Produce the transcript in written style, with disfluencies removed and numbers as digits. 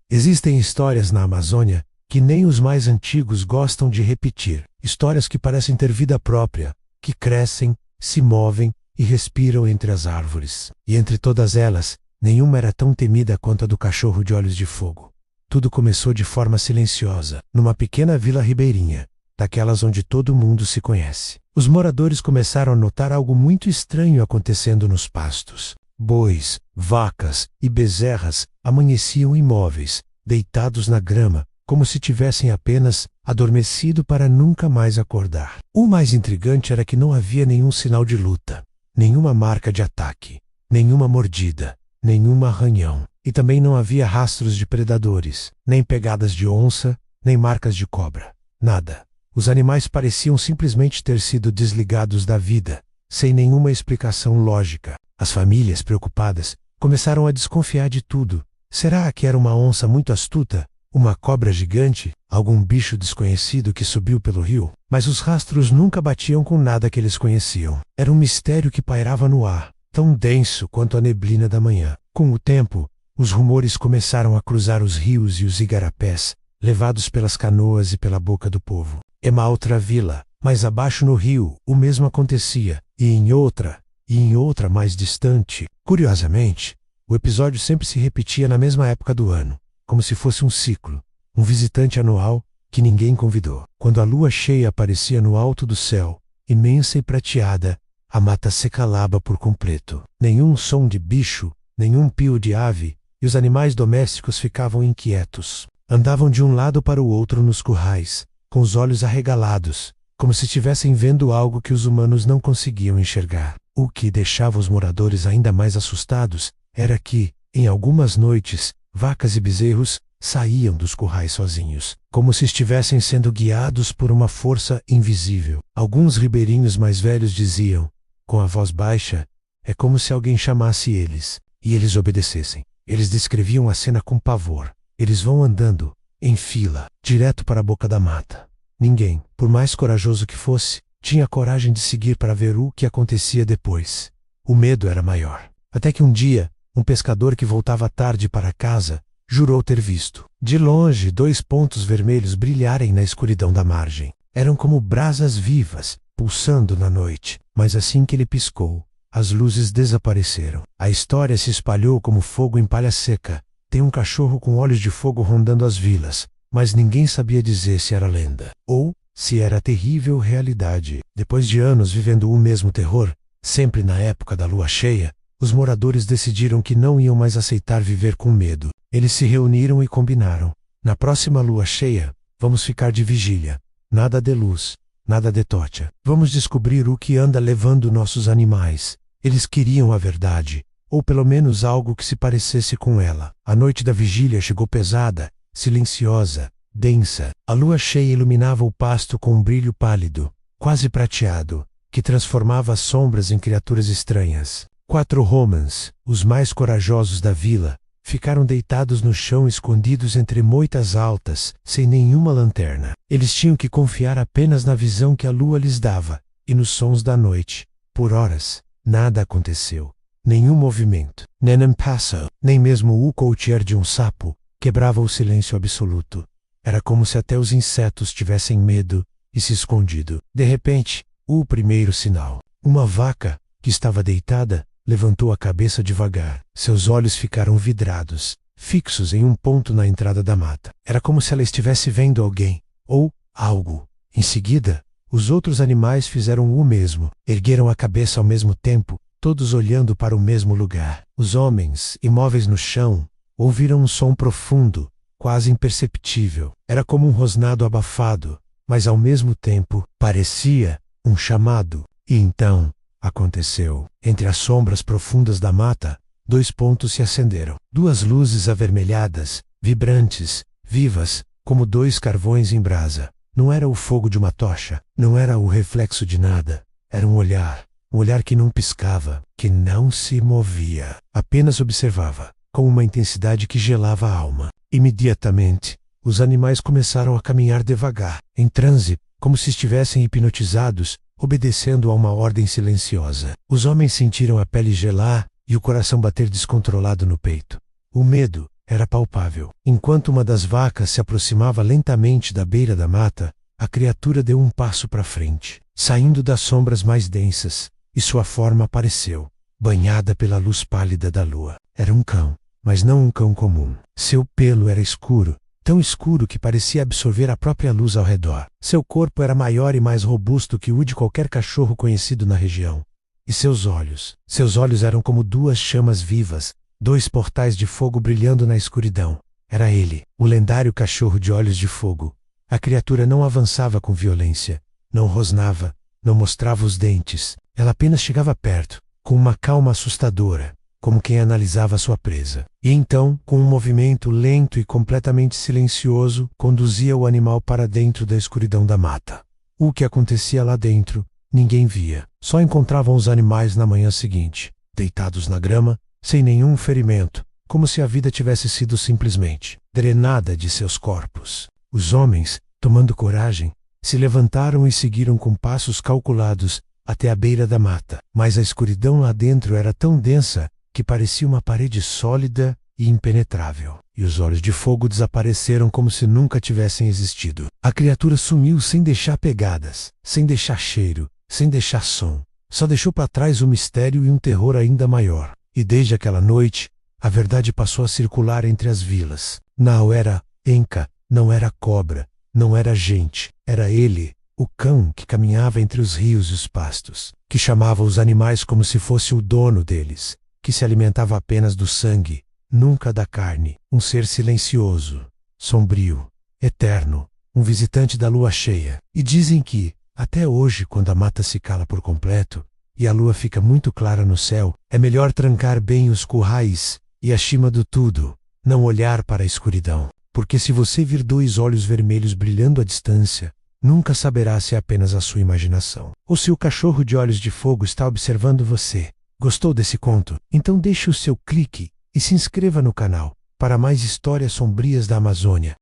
Existem histórias na Amazônia que nem os mais antigos gostam de repetir. Histórias que parecem ter vida própria, que crescem, se movem e respiram entre as árvores. E entre todas elas, nenhuma era tão temida quanto a do cachorro de olhos de fogo. Tudo começou de forma silenciosa, numa pequena vila ribeirinha, daquelas onde todo mundo se conhece. Os moradores começaram a notar algo muito estranho acontecendo nos pastos. Bois, vacas e bezerras amanheciam imóveis, deitados na grama, como se tivessem apenas adormecido para nunca mais acordar. O mais intrigante era que não havia nenhum sinal de luta, nenhuma marca de ataque, nenhuma mordida, nenhum arranhão. E também não havia rastros de predadores, nem pegadas de onça, nem marcas de cobra. Nada. Os animais pareciam simplesmente ter sido desligados da vida, sem nenhuma explicação lógica. As famílias, preocupadas, começaram a desconfiar de tudo. Será que era uma onça muito astuta? Uma cobra gigante? Algum bicho desconhecido que subiu pelo rio? Mas os rastros nunca batiam com nada que eles conheciam. Era um mistério que pairava no ar, tão denso quanto a neblina da manhã. Com o tempo, os rumores começaram a cruzar os rios e os igarapés, levados pelas canoas e pela boca do povo. Em uma outra vila, mais abaixo no rio, o mesmo acontecia, e em outra mais distante. Curiosamente, o episódio sempre se repetia na mesma época do ano, como se fosse um ciclo, um visitante anual que ninguém convidou. Quando a lua cheia aparecia no alto do céu, imensa e prateada, a mata se calava por completo. Nenhum som de bicho, nenhum pio de ave, e os animais domésticos ficavam inquietos. Andavam de um lado para o outro nos currais, com os olhos arregalados, como se estivessem vendo algo que os humanos não conseguiam enxergar. O que deixava os moradores ainda mais assustados era que, em algumas noites, vacas e bezerros saíam dos currais sozinhos, como se estivessem sendo guiados por uma força invisível. Alguns ribeirinhos mais velhos diziam, com a voz baixa, é como se alguém chamasse eles, e eles obedecessem. Eles descreviam a cena com pavor. Eles vão andando, em fila, direto para a boca da mata. Ninguém, por mais corajoso que fosse, tinha coragem de seguir para ver o que acontecia depois. O medo era maior. Até que um dia, um pescador que voltava tarde para casa, jurou ter visto, de longe, 2 pontos vermelhos brilharem na escuridão da margem. Eram como brasas vivas, pulsando na noite. Mas assim que ele piscou, as luzes desapareceram. A história se espalhou como fogo em palha seca. Tem um cachorro com olhos de fogo rondando as vilas, mas ninguém sabia dizer se era lenda ou se era terrível realidade. Depois de anos vivendo o mesmo terror, sempre na época da lua cheia, os moradores decidiram que não iam mais aceitar viver com medo. Eles se reuniram e combinaram. Na próxima lua cheia, vamos ficar de vigília. Nada de luz, nada de tocha. Vamos descobrir o que anda levando nossos animais. Eles queriam a verdade, ou pelo menos algo que se parecesse com ela. A noite da vigília chegou pesada, silenciosa, densa. A lua cheia iluminava o pasto com um brilho pálido, quase prateado, que transformava as sombras em criaturas estranhas. 4 homens, os mais corajosos da vila, ficaram deitados no chão escondidos entre moitas altas, sem nenhuma lanterna. Eles tinham que confiar apenas na visão que a lua lhes dava, e nos sons da noite. Por horas, nada aconteceu. Nenhum movimento, nem um pássaro, nem mesmo o coutier de um sapo, quebrava o silêncio absoluto. Era como se até os insetos tivessem medo e se escondido. De repente, o primeiro sinal. Uma vaca, que estava deitada, levantou a cabeça devagar. Seus olhos ficaram vidrados, fixos em um ponto na entrada da mata. Era como se ela estivesse vendo alguém, ou algo. Em seguida, os outros animais fizeram o mesmo. Ergueram a cabeça ao mesmo tempo, todos olhando para o mesmo lugar. Os homens, imóveis no chão, ouviram um som profundo, quase imperceptível. Era como um rosnado abafado, mas ao mesmo tempo parecia um chamado. E então aconteceu. Entre as sombras profundas da mata, 2 pontos se acenderam. 2 luzes avermelhadas, vibrantes, vivas, como 2 carvões em brasa. Não era o fogo de uma tocha, não era o reflexo de nada. Era um olhar que não piscava, que não se movia, apenas observava, com uma intensidade que gelava a alma. Imediatamente, os animais começaram a caminhar devagar, em transe, como se estivessem hipnotizados, obedecendo a uma ordem silenciosa. Os homens sentiram a pele gelar e o coração bater descontrolado no peito. O medo, era palpável. Enquanto uma das vacas se aproximava lentamente da beira da mata, a criatura deu um passo para frente, saindo das sombras mais densas, e sua forma apareceu, banhada pela luz pálida da lua. Era um cão, mas não um cão comum. Seu pelo era escuro, tão escuro que parecia absorver a própria luz ao redor. Seu corpo era maior e mais robusto que o de qualquer cachorro conhecido na região. E seus olhos eram como duas chamas vivas, dois portais de fogo brilhando na escuridão. Era ele, o lendário cachorro de olhos de fogo. A criatura não avançava com violência, não rosnava, não mostrava os dentes. Ela apenas chegava perto, com uma calma assustadora, como quem analisava sua presa. E então, com um movimento lento e completamente silencioso, conduzia o animal para dentro da escuridão da mata. O que acontecia lá dentro, ninguém via. Só encontravam os animais na manhã seguinte, deitados na grama, sem nenhum ferimento, como se a vida tivesse sido simplesmente drenada de seus corpos. Os homens, tomando coragem, se levantaram e seguiram com passos calculados até a beira da mata. Mas a escuridão lá dentro era tão densa que parecia uma parede sólida e impenetrável. E os olhos de fogo desapareceram como se nunca tivessem existido. A criatura sumiu sem deixar pegadas, sem deixar cheiro, sem deixar som. Só deixou para trás um mistério e um terror ainda maior. E desde aquela noite, a verdade passou a circular entre as vilas. Não era Enka, não era cobra, não era gente. Era ele, o cão que caminhava entre os rios e os pastos, que chamava os animais como se fosse o dono deles, que se alimentava apenas do sangue, nunca da carne. Um ser silencioso, sombrio, eterno, um visitante da lua cheia. E dizem que, até hoje, quando a mata se cala por completo, e a lua fica muito clara no céu, é melhor trancar bem os currais e, acima do tudo, não olhar para a escuridão. Porque se você vir dois olhos vermelhos brilhando à distância, nunca saberá se é apenas a sua imaginação, ou se o cachorro de olhos de fogo está observando você. Gostou desse conto? Então deixe o seu clique e se inscreva no canal para mais histórias sombrias da Amazônia.